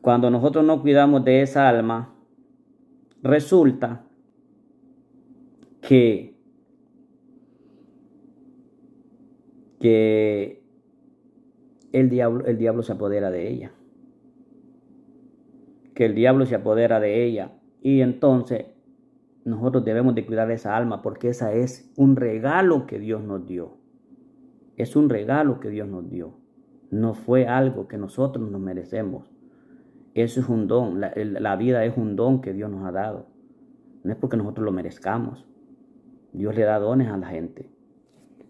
cuando nosotros no cuidamos de esa alma, resulta que el diablo se apodera de ella. Que el diablo se apodera de ella. Y entonces nosotros debemos de cuidar esa alma, porque esa es un regalo que Dios nos dio. Es un regalo que Dios nos dio. No fue algo que nosotros nos merecemos. Eso es un don. La vida es un don que Dios nos ha dado. No es porque nosotros lo merezcamos. Dios le da dones a la gente.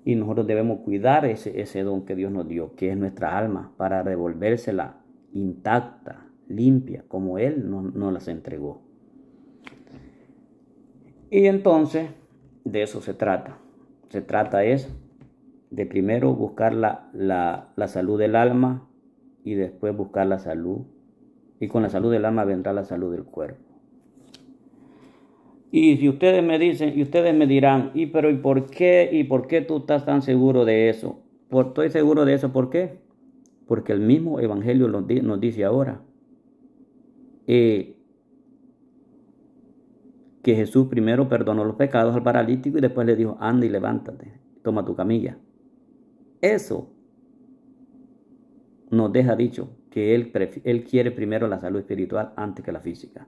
Y nosotros debemos cuidar ese don que Dios nos dio, que es nuestra alma, para devolvérsela intacta, limpia, como Él nos las entregó. Y entonces, de eso se trata. Se trata de primero buscar la salud del alma y después buscar la salud. Y con la salud del alma vendrá la salud del cuerpo. Y si ustedes me dicen, y ustedes me dirán, ¿y por qué tú estás tan seguro de eso? Estoy seguro de eso, ¿por qué? Porque el mismo Evangelio nos dice ahora que Jesús primero perdonó los pecados al paralítico y después le dijo, anda y levántate, toma tu camilla. Eso nos deja dicho que Él quiere primero la salud espiritual antes que la física.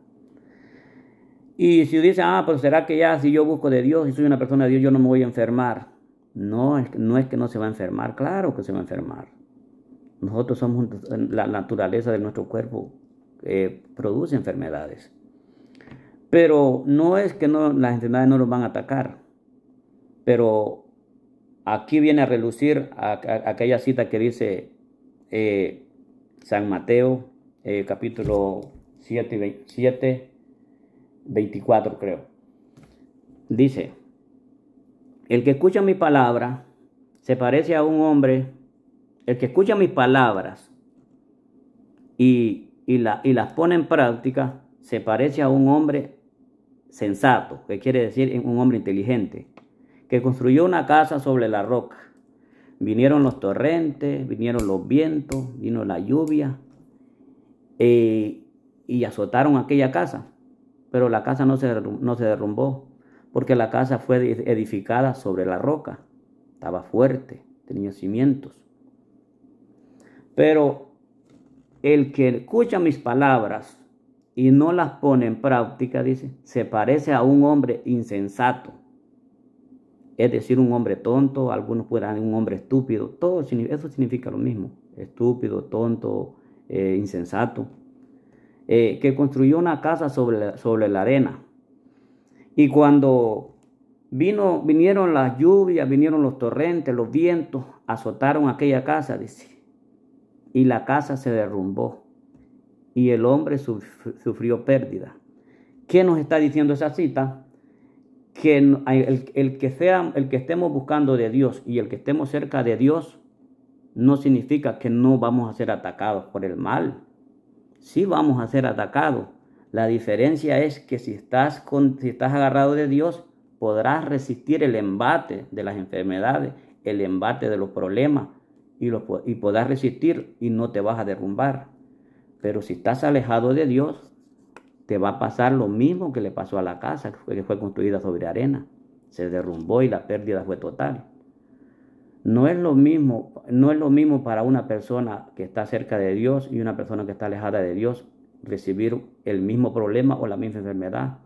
Y si dicen, pues será que ya si yo busco de Dios y soy una persona de Dios, yo no me voy a enfermar. No es que no se va a enfermar, claro que se va a enfermar. Nosotros somos, la naturaleza de nuestro cuerpo produce enfermedades. Pero no es que las enfermedades no nos van a atacar. Pero aquí viene a relucir aquella cita que dice San Mateo, capítulo 7, 24 creo. Dice, el que escucha mi palabra se parece a un hombre, el que escucha mis palabras y las pone en práctica, se parece a un hombre sensato, que quiere decir un hombre inteligente, que construyó una casa sobre la roca. Vinieron los torrentes, vinieron los vientos, vino la lluvia y azotaron aquella casa. Pero la casa no se derrumbó, porque la casa fue edificada sobre la roca. Estaba fuerte, tenía cimientos. Pero el que escucha mis palabras y no las pone en práctica, dice, se parece a un hombre insensato. Es decir, un hombre tonto, algunos pueden decir un hombre estúpido. Todo eso significa lo mismo. Estúpido, tonto, insensato. Que construyó una casa sobre la arena. Y cuando vinieron las lluvias, vinieron los torrentes, los vientos, azotaron aquella casa, dice, y la casa se derrumbó, y el hombre sufrió pérdida. ¿Qué nos está diciendo esa cita? Que el que estemos buscando de Dios y el que estemos cerca de Dios no significa que no vamos a ser atacados por el mal. Sí vamos a ser atacados. La diferencia es que si estás agarrado de Dios, podrás resistir el embate de las enfermedades, el embate de los problemas, y podrás resistir y no te vas a derrumbar. Pero si estás alejado de Dios, te va a pasar lo mismo que le pasó a la casa que fue construida sobre arena. Se derrumbó y la pérdida fue total. No es lo mismo para una persona que está cerca de Dios y una persona que está alejada de Dios recibir el mismo problema o la misma enfermedad.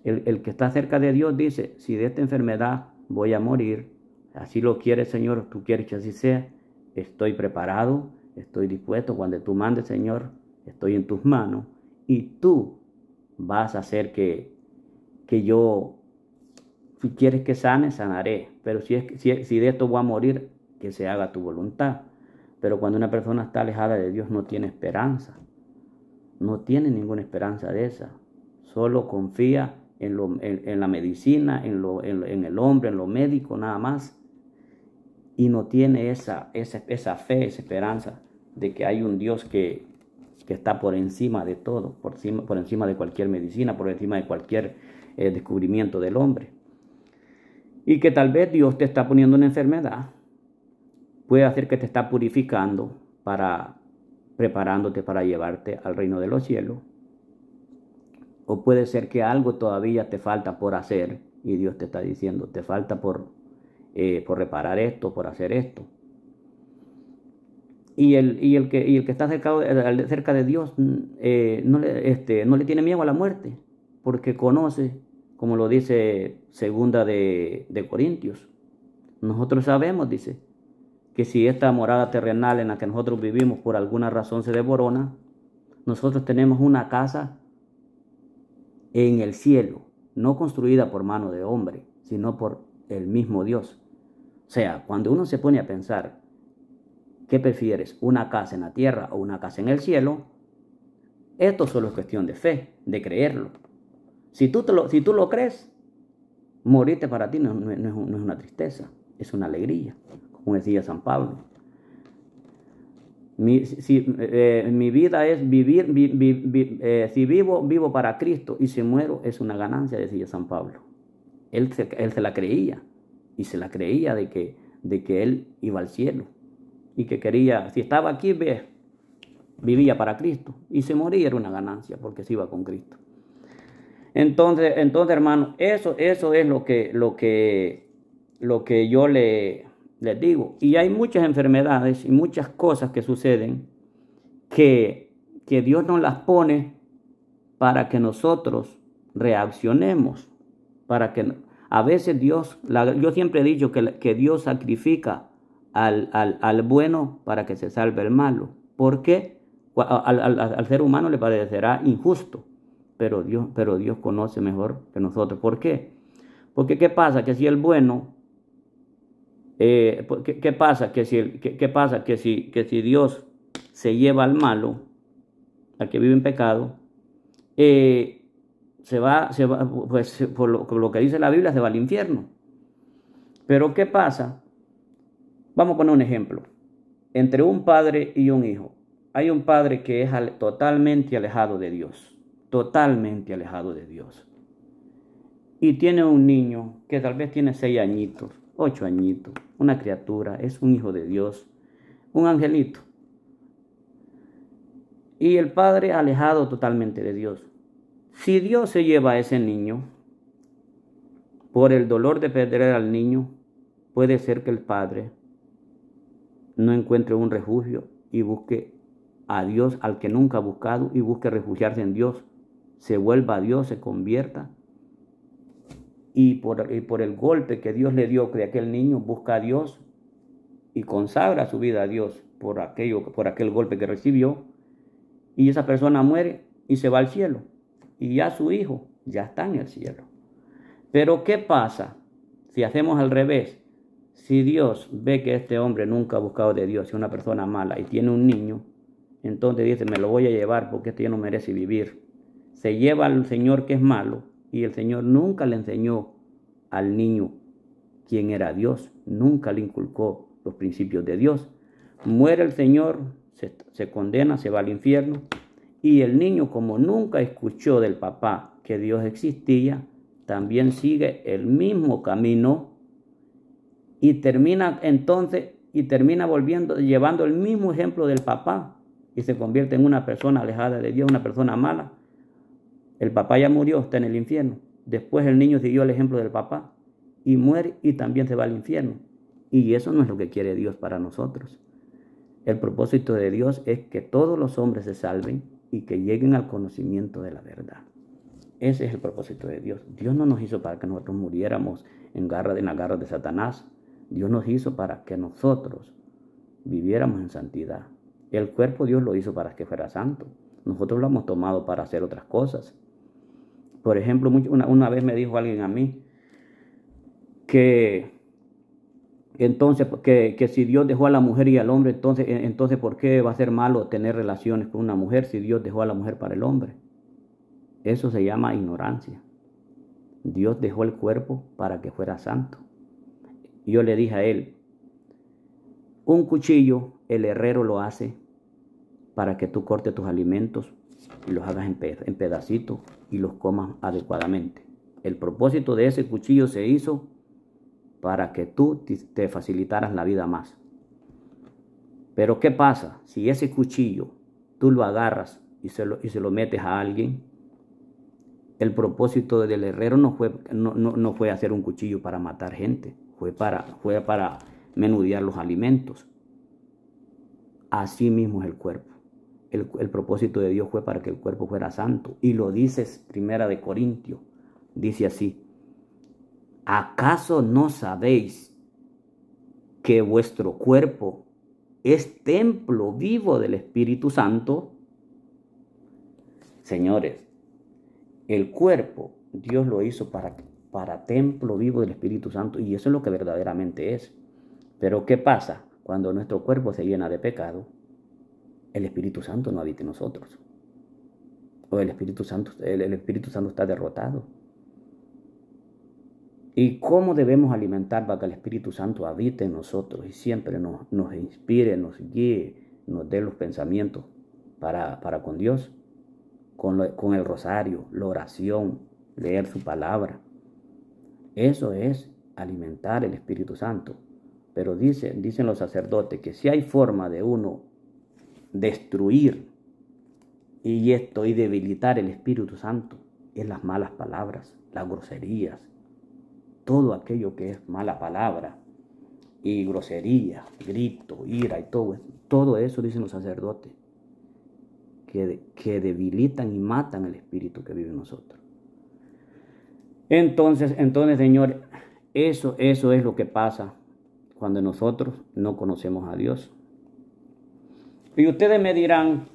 El que está cerca de Dios dice, si de esta enfermedad voy a morir, así lo quiere Señor, tú quieres que así sea, estoy preparado, estoy dispuesto, cuando tú mandes Señor, estoy en tus manos y tú vas a hacer que yo, si quieres que sane, sanaré. Pero si de esto voy a morir, que se haga tu voluntad. Pero cuando una persona está alejada de Dios, no tiene esperanza. No tiene ninguna esperanza de esa. Solo confía en la medicina, en el hombre, en lo médico, nada más. Y no tiene esa fe, esa esperanza de que hay un Dios que está por encima de todo, por encima de cualquier medicina, por encima de cualquier descubrimiento del hombre. Y que tal vez Dios te está poniendo una enfermedad, puede hacer que te está purificando para preparándote para llevarte al reino de los cielos. O puede ser que algo todavía te falta por hacer y Dios te está diciendo, te falta por reparar esto, por hacer esto. Y el que está cerca de Dios no le tiene miedo a la muerte, porque conoce, como lo dice segunda de Corintios. Nosotros sabemos, dice, que si esta morada terrenal en la que nosotros vivimos por alguna razón se devorona, nosotros tenemos una casa en el cielo, no construida por mano de hombre, sino por el mismo Dios. O sea, cuando uno se pone a pensar, ¿qué prefieres? ¿Una casa en la tierra o una casa en el cielo? Esto solo es cuestión de fe, de creerlo. Si tú lo crees, morirte para ti no es una tristeza, es una alegría, como decía San Pablo. Mi vida es vivir, si vivo para Cristo, y si muero es una ganancia, decía San Pablo. Él se la creía, y se la creía de que él iba al cielo, y que quería, si estaba aquí, vivía para Cristo, y si moría era una ganancia, porque se iba con Cristo. Entonces hermano, eso es lo que yo les digo. Y hay muchas enfermedades y muchas cosas que suceden que Dios nos las pone para que nosotros reaccionemos. A veces Dios, yo siempre he dicho que Dios sacrifica al bueno para que se salve el malo. ¿Por qué? Al ser humano le parecerá injusto, pero Dios conoce mejor que nosotros. ¿Por qué? Porque ¿qué pasa? Que si el bueno, ¿qué pasa? Que si Dios se lleva al malo, al que vive en pecado, se va, pues por lo que dice la Biblia, se va al infierno. Pero ¿qué pasa? Vamos a poner un ejemplo. Entre un padre y un hijo. Hay un padre que es totalmente alejado de Dios. Totalmente alejado de Dios. Y tiene un niño que tal vez tiene 6 añitos, 8 añitos. Una criatura, es un hijo de Dios. Un angelito. Y el padre alejado totalmente de Dios. Si Dios se lleva a ese niño, por el dolor de perder al niño, puede ser que el padre no encuentre un refugio y busque a Dios al que nunca ha buscado y busque refugiarse en Dios, se vuelva a Dios, se convierta y por el golpe que Dios le dio de aquel niño, busca a Dios y consagra su vida a Dios por aquel golpe que recibió, y esa persona muere y se va al cielo y ya su hijo ya está en el cielo. Pero ¿qué pasa si hacemos al revés? Si Dios ve que este hombre nunca ha buscado de Dios, es una persona mala y tiene un niño, entonces dice, me lo voy a llevar porque este ya no merece vivir. Se lleva al Señor que es malo y el Señor nunca le enseñó al niño quién era Dios, nunca le inculcó los principios de Dios. Muere el Señor, se condena, se va al infierno, y el niño, como nunca escuchó del papá que Dios existía, también sigue el mismo camino y termina llevando el mismo ejemplo del papá y se convierte en una persona alejada de Dios, una persona mala. El papá ya murió, está en el infierno. Después el niño siguió el ejemplo del papá y muere y también se va al infierno. Y eso no es lo que quiere Dios para nosotros. El propósito de Dios es que todos los hombres se salven y que lleguen al conocimiento de la verdad. Ese es el propósito de Dios. Dios no nos hizo para que nosotros muriéramos en las garras de Satanás. Dios nos hizo para que nosotros viviéramos en santidad. El cuerpo Dios lo hizo para que fuera santo. Nosotros lo hemos tomado para hacer otras cosas. Por ejemplo, una vez me dijo alguien a mí que si Dios dejó a la mujer y al hombre, entonces ¿por qué va a ser malo tener relaciones con una mujer si Dios dejó a la mujer para el hombre? Eso se llama ignorancia. Dios dejó el cuerpo para que fuera santo. Yo le dije a él, un cuchillo el herrero lo hace para que tú cortes tus alimentos y los hagas en pedacitos y los comas adecuadamente. El propósito de ese cuchillo se hizo para que tú te facilitaras la vida más. Pero ¿qué pasa? Si ese cuchillo tú lo agarras y se lo metes a alguien, el propósito del herrero no fue hacer un cuchillo para matar gente, fue para menudear los alimentos. Así mismo es el cuerpo. El propósito de Dios fue para que el cuerpo fuera santo. Y lo dice Primera de Corintios. Dice así: ¿acaso no sabéis que vuestro cuerpo es templo vivo del Espíritu Santo? Señores, el cuerpo Dios lo hizo para templo vivo del Espíritu Santo, y eso es lo que verdaderamente es. Pero ¿qué pasa? Cuando nuestro cuerpo se llena de pecado, el Espíritu Santo no habita en nosotros. O el Espíritu Santo está derrotado. ¿Y cómo debemos alimentar para que el Espíritu Santo habite en nosotros y siempre nos inspire, nos guíe, nos dé los pensamientos para con Dios? Con el rosario, la oración, leer su palabra. Eso es alimentar el Espíritu Santo. Pero dicen los sacerdotes que si hay forma de uno destruir y debilitar el Espíritu Santo, es las malas palabras, las groserías, todo aquello que es mala palabra y grosería, grito, ira y todo eso dicen los sacerdotes, que debilitan y matan el espíritu que vive en nosotros. Entonces, Señor, eso es lo que pasa cuando nosotros no conocemos a Dios. Y ustedes me dirán: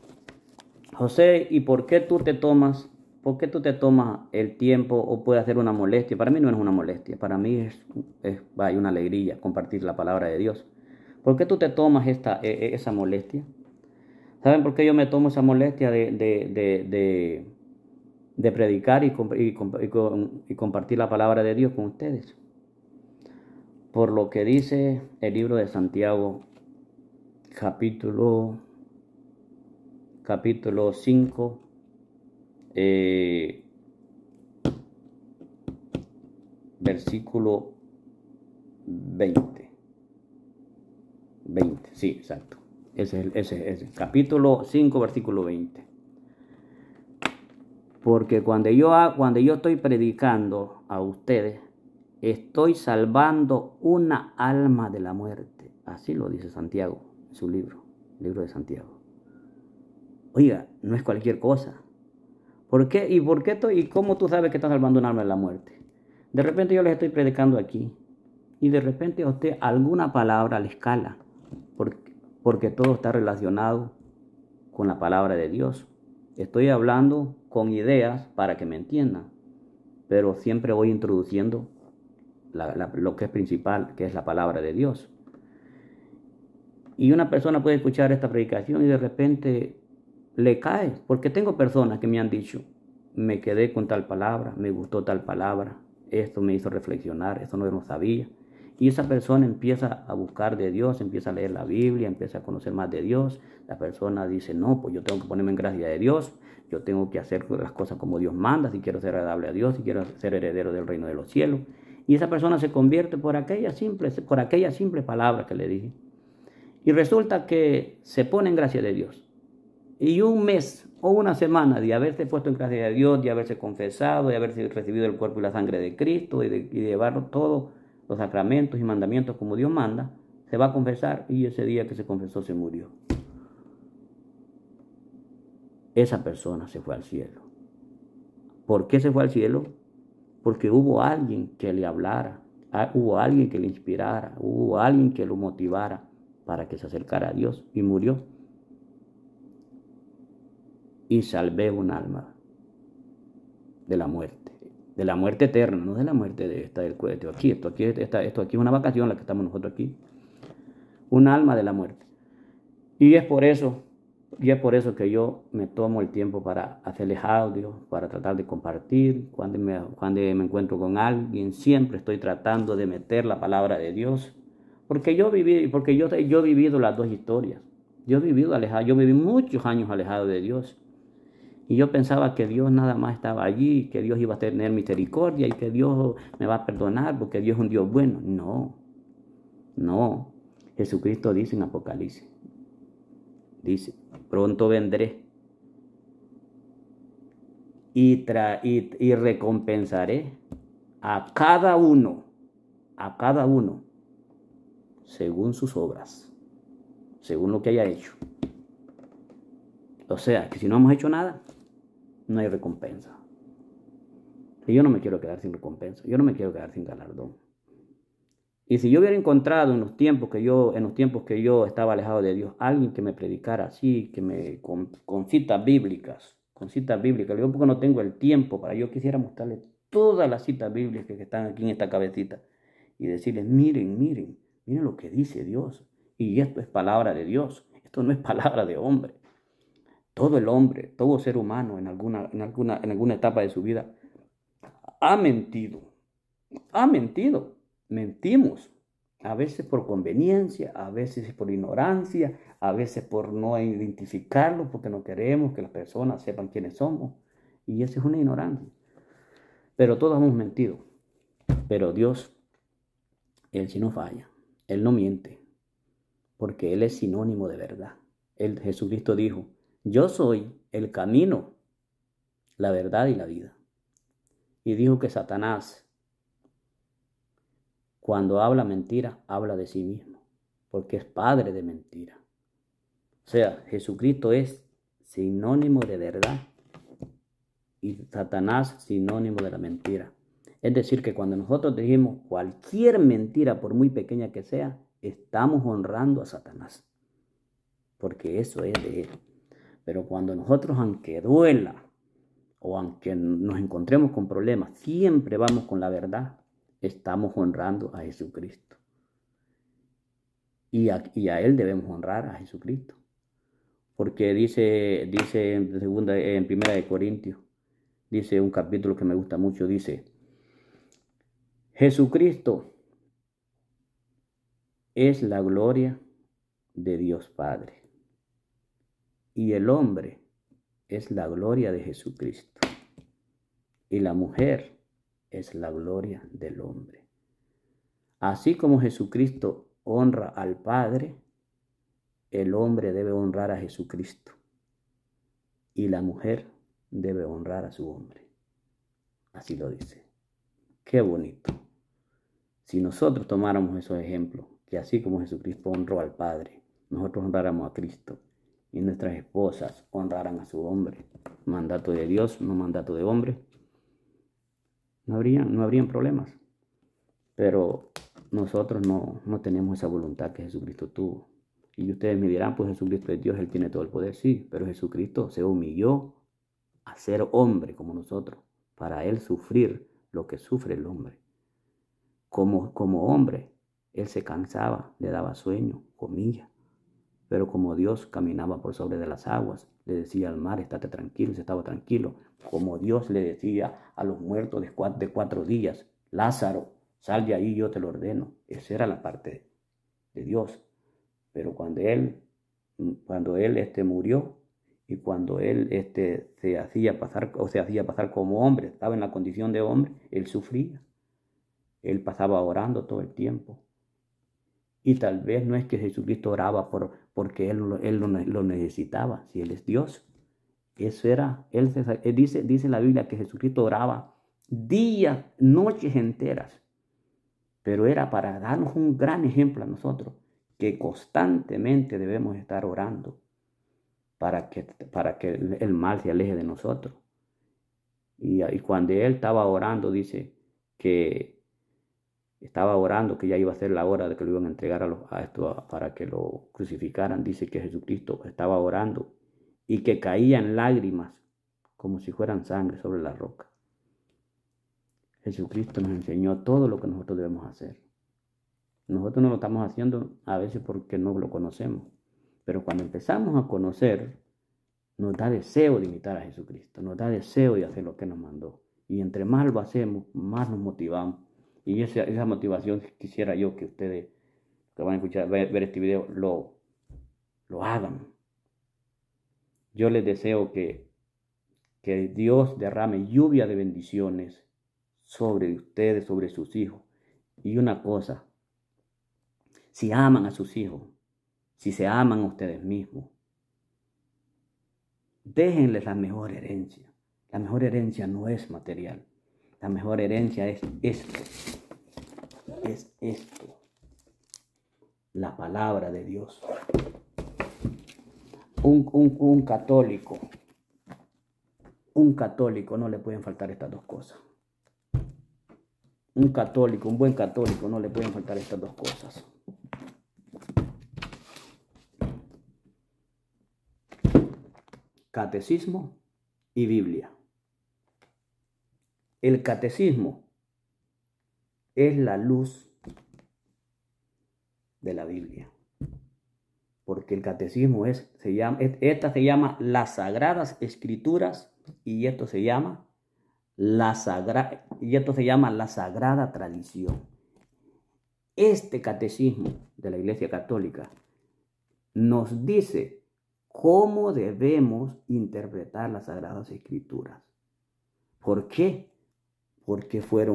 José, ¿y por qué tú te tomas el tiempo o puede hacer una molestia? Para mí no es una molestia, para mí hay una alegría compartir la palabra de Dios. ¿Por qué tú te tomas esa molestia? ¿Saben por qué yo me tomo esa molestia de predicar y compartir la palabra de Dios con ustedes? Por lo que dice el libro de Santiago, capítulo 5, versículo 20. Sí, exacto. Ese es capítulo 5, versículo 20. Porque cuando yo estoy predicando a ustedes, estoy salvando una alma de la muerte. Así lo dice Santiago en su libro de Santiago. Oiga, no es cualquier cosa. ¿Por qué? ¿Y cómo tú sabes que estás salvando un alma de la muerte? De repente yo les estoy predicando aquí y de repente a usted alguna palabra le escala, porque todo está relacionado con la palabra de Dios. Estoy hablando con ideas para que me entiendan, pero siempre voy introduciendo lo que es principal, que es la palabra de Dios. Y una persona puede escuchar esta predicación y de repente le cae, porque tengo personas que me han dicho: me quedé con tal palabra, me gustó tal palabra, esto me hizo reflexionar, esto no lo sabía. Y esa persona empieza a buscar de Dios, empieza a leer la Biblia, empieza a conocer más de Dios. La persona dice: no, pues yo tengo que ponerme en gracia de Dios, yo tengo que hacer las cosas como Dios manda, si quiero ser agradable a Dios, si quiero ser heredero del reino de los cielos. Y esa persona se convierte por aquella simple palabra que le dije. Y resulta que se pone en gracia de Dios. Y un mes o una semana de haberse puesto en gracia de Dios, de haberse confesado, de haberse recibido el cuerpo y la sangre de Cristo y de llevar todos los sacramentos y mandamientos como Dios manda, se va a confesar y ese día que se confesó se murió. Esa persona se fue al cielo. ¿Por qué se fue al cielo? Porque hubo alguien que le hablara, hubo alguien que le inspirara, hubo alguien que lo motivara para que se acercara a Dios y murió. Y salvé un alma de la muerte eterna, no de la muerte de esta del cohete. Esto aquí es una vacación la que estamos nosotros aquí. Un alma de la muerte. Y es por eso que yo me tomo el tiempo para hacerles audios, para tratar de compartir. Cuando me encuentro con alguien, siempre estoy tratando de meter la palabra de Dios. Porque yo he vivido las dos historias. Yo viví muchos años alejado de Dios. Y yo pensaba que Dios nada más estaba allí, que Dios iba a tener misericordia y que Dios me va a perdonar porque Dios es un Dios bueno. No. Jesucristo dice en Apocalipsis, dice, pronto vendré y recompensaré a cada uno, según sus obras, según lo que haya hecho. O sea, que si no hemos hecho nada, no hay recompensa. Y yo no me quiero quedar sin recompensa, yo no me quiero quedar sin galardón. Y si yo hubiera encontrado en los tiempos que yo estaba alejado de Dios, alguien que me predicara así, con citas bíblicas, yo porque no tengo el tiempo para, yo quisiera mostrarle todas las citas bíblicas que están aquí en esta cabecita y decirles, miren lo que dice Dios. Y esto es palabra de Dios, esto no es palabra de hombre. Todo el hombre, todo ser humano en alguna etapa de su vida ha mentido. Mentimos. A veces por conveniencia, a veces por ignorancia, a veces por no identificarlo, porque no queremos que las personas sepan quiénes somos. Y esa es una ignorancia. Pero todos hemos mentido. Pero Dios, Él sí no falla. Él no miente. Porque Él es sinónimo de verdad. Jesucristo dijo, yo soy el camino, la verdad y la vida. Y dijo que Satanás, cuando habla mentira, habla de sí mismo, porque es padre de mentira. O sea, Jesucristo es sinónimo de verdad y Satanás sinónimo de la mentira. Es decir, que cuando nosotros decimos cualquier mentira, por muy pequeña que sea, estamos honrando a Satanás, porque eso es de él. Pero cuando nosotros, aunque duela o aunque nos encontremos con problemas, siempre vamos con la verdad, estamos honrando a Jesucristo. Y a Él debemos honrar a Jesucristo. Porque dice en Primera de Corintios, dice un capítulo que me gusta mucho, dice, Jesucristo es la gloria de Dios Padre. Y el hombre es la gloria de Jesucristo. Y la mujer es la gloria del hombre. Así como Jesucristo honra al Padre, el hombre debe honrar a Jesucristo. Y la mujer debe honrar a su hombre. Así lo dice. Qué bonito. Si nosotros tomáramos esos ejemplos, que así como Jesucristo honró al Padre, nosotros honráramos a Cristo y nuestras esposas honraran a su hombre, mandato de Dios, no mandato de hombre, no habrían problemas. Pero nosotros no tenemos esa voluntad que Jesucristo tuvo. Y ustedes me dirán, pues Jesucristo es Dios, Él tiene todo el poder. Sí, pero Jesucristo se humilló a ser hombre como nosotros, para Él sufrir lo que sufre el hombre. Como hombre, Él se cansaba, le daba sueño, comía. Pero como Dios caminaba por sobre de las aguas, le decía al mar, estate tranquilo, se estaba tranquilo. Como Dios le decía a los muertos de 4 días, Lázaro, sal de ahí, yo te lo ordeno. Esa era la parte de Dios. Pero cuando él murió y cuando él se hacía pasar como hombre, estaba en la condición de hombre, él sufría. Él pasaba orando todo el tiempo. Y tal vez no es que Jesucristo oraba porque él lo necesitaba, si Él es Dios. Eso era, dice la Biblia que Jesucristo oraba días, noches enteras. Pero era para darnos un gran ejemplo a nosotros, que constantemente debemos estar orando para que el mal se aleje de nosotros. Y cuando Él estaba orando, dice que estaba orando que ya iba a ser la hora de que lo iban a entregar para que lo crucificaran. Dice que Jesucristo estaba orando y que caían lágrimas como si fueran sangre sobre la roca. Jesucristo nos enseñó todo lo que nosotros debemos hacer. Nosotros no lo estamos haciendo a veces porque no lo conocemos, pero cuando empezamos a conocer, nos da deseo de imitar a Jesucristo, nos da deseo de hacer lo que nos mandó. Y entre más lo hacemos, más nos motivamos. Y esa motivación quisiera yo que ustedes que van a escuchar, ver este video, lo hagan. Yo les deseo que Dios derrame lluvia de bendiciones sobre ustedes, sobre sus hijos. Y una cosa, si aman a sus hijos, si se aman a ustedes mismos, déjenles la mejor herencia. La mejor herencia no es material. La mejor herencia es esto. Es esto. La palabra de Dios. Un católico no le pueden faltar estas dos cosas. Un buen católico no le pueden faltar estas dos cosas. Catecismo y Biblia. El catecismo es la luz de la Biblia. Porque el catecismo se llama las Sagradas Escrituras y esto se llama la Sagrada Tradición. Este catecismo de la Iglesia Católica nos dice cómo debemos interpretar las Sagradas Escrituras. ¿Por qué? Porque fue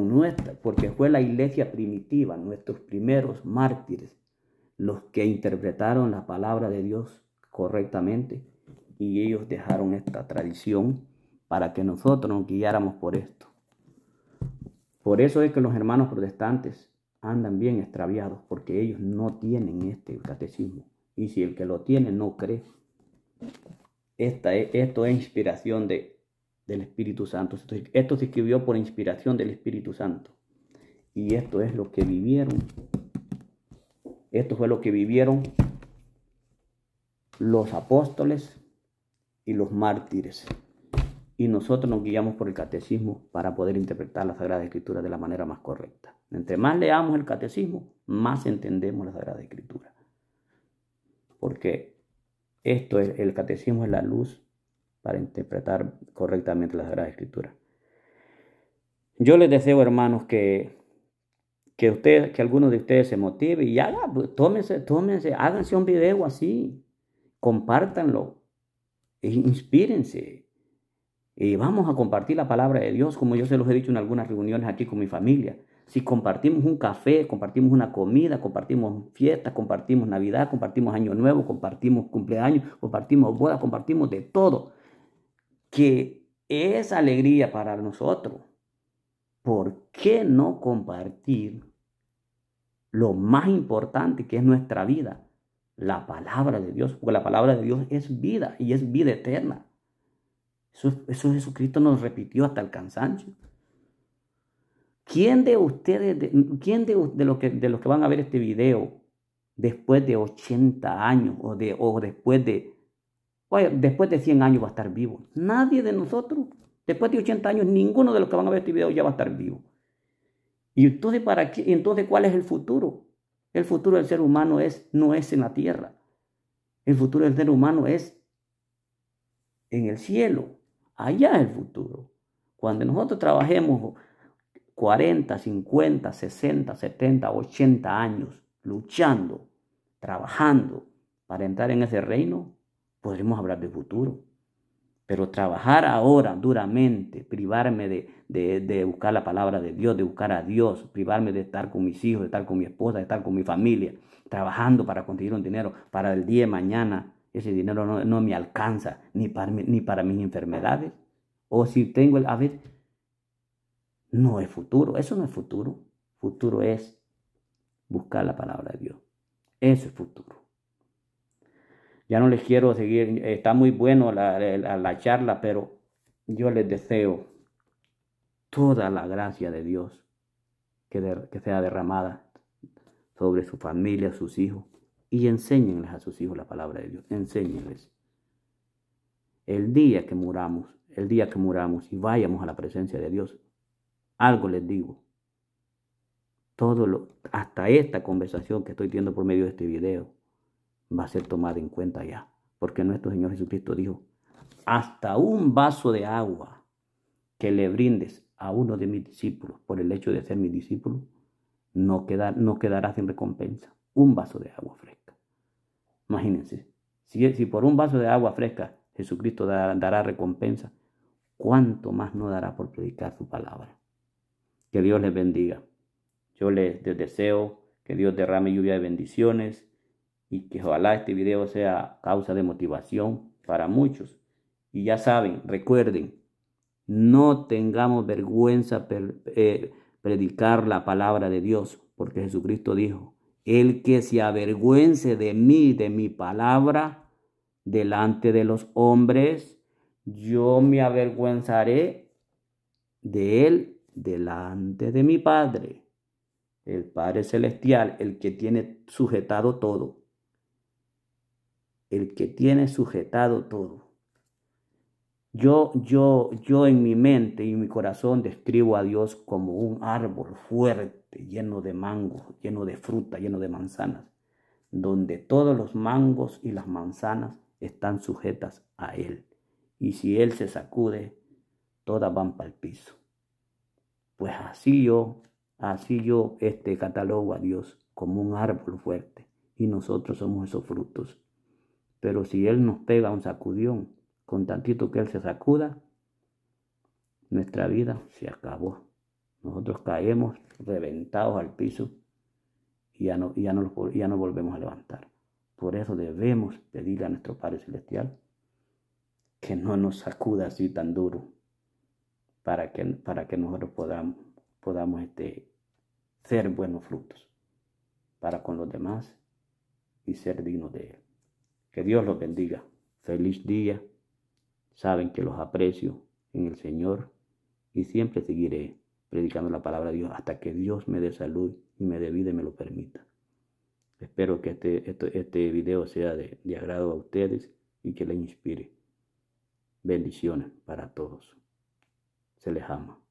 la Iglesia primitiva, nuestros primeros mártires, los que interpretaron la palabra de Dios correctamente, y ellos dejaron esta tradición para que nosotros nos guiáramos por esto. Por eso es que los hermanos protestantes andan bien extraviados, porque ellos no tienen este catecismo, y si el que lo tiene no cree. Esto es inspiración del Espíritu Santo. Esto se escribió por inspiración del Espíritu Santo, y esto es lo que vivieron. Esto fue lo que vivieron los apóstoles y los mártires. Y nosotros nos guiamos por el catecismo para poder interpretar la Sagrada Escritura de la manera más correcta. Entre más leamos el catecismo, más entendemos la Sagrada Escritura. Porque el catecismo es la luz para interpretar correctamente la Sagrada Escritura. Yo les deseo, hermanos, que algunos de ustedes se motive y tómense, háganse un video así, compártanlo, inspírense. Y vamos a compartir la palabra de Dios, como yo se los he dicho en algunas reuniones aquí con mi familia. Si compartimos un café, compartimos una comida, compartimos fiestas, compartimos Navidad, compartimos Año Nuevo, compartimos cumpleaños, compartimos bodas, compartimos de todo, que es alegría para nosotros. ¿Por qué no compartir lo más importante que es nuestra vida? La palabra de Dios, porque la palabra de Dios es vida y es vida eterna. Eso Jesucristo nos repitió hasta el cansancio. ¿Quién de ustedes, de los que van a ver este video después de 80 años o después de 100 años va a estar vivo? Nadie de nosotros. Después de 80 años, ninguno de los que van a ver este video ya va a estar vivo. Y entonces, ¿para qué? Entonces, ¿cuál es el futuro? El futuro del ser humano no es en la tierra. El futuro del ser humano es en el cielo. Allá es el futuro. Cuando nosotros trabajemos 40, 50, 60, 70, 80 años luchando, trabajando para entrar en ese reino, podremos hablar de futuro. Pero trabajar ahora duramente, privarme de buscar la palabra de Dios, de buscar a Dios, privarme de estar con mis hijos, de estar con mi esposa, de estar con mi familia, trabajando para conseguir un dinero para el día de mañana, ese dinero no me alcanza ni para mis enfermedades. O si tengo no es futuro, eso no es futuro. Futuro es buscar la palabra de Dios. Eso es futuro. Ya no les quiero seguir, está muy bueno la charla, pero yo les deseo toda la gracia de Dios que sea derramada sobre su familia, sus hijos, y enséñenles a sus hijos la palabra de Dios, enséñenles. El día que muramos y vayamos a la presencia de Dios, algo les digo, hasta esta conversación que estoy teniendo por medio de este video, va a ser tomada en cuenta ya, porque nuestro Señor Jesucristo dijo, hasta un vaso de agua que le brindes a uno de mis discípulos por el hecho de ser mi discípulo, no quedará sin recompensa. Un vaso de agua fresca. Imagínense, si por un vaso de agua fresca Jesucristo dará recompensa, ¿cuánto más no dará por predicar su palabra? Que Dios les bendiga. Yo les deseo que Dios derrame lluvia de bendiciones, y que ojalá este video sea causa de motivación para muchos Y ya saben, recuerden, no tengamos vergüenza predicar la palabra de Dios, porque Jesucristo dijo, el que se avergüence de mí, de mi palabra, delante de los hombres, yo me avergüenzaré de él delante de mi Padre, el Padre Celestial, el que tiene sujetado todo. El que tiene sujetado todo. Yo en mi mente y en mi corazón describo a Dios como un árbol fuerte, lleno de mangos, lleno de fruta, lleno de manzanas, donde todos los mangos y las manzanas están sujetas a Él. Y si Él se sacude, todas van para el piso. Pues así yo catalogo a Dios como un árbol fuerte. Y nosotros somos esos frutos. Pero si Él nos pega un sacudión, con tantito que Él se sacuda, nuestra vida se acabó. Nosotros caemos reventados al piso y ya no volvemos a levantar. Por eso debemos pedirle a nuestro Padre Celestial que no nos sacuda así tan duro para que nosotros podamos ser buenos frutos para con los demás y ser dignos de Él. Que Dios los bendiga. Feliz día. Saben que los aprecio en el Señor y siempre seguiré predicando la palabra de Dios hasta que Dios me dé salud y me dé vida y me lo permita. Espero que este video sea de agrado a ustedes y que les inspire. Bendiciones para todos. Se les ama.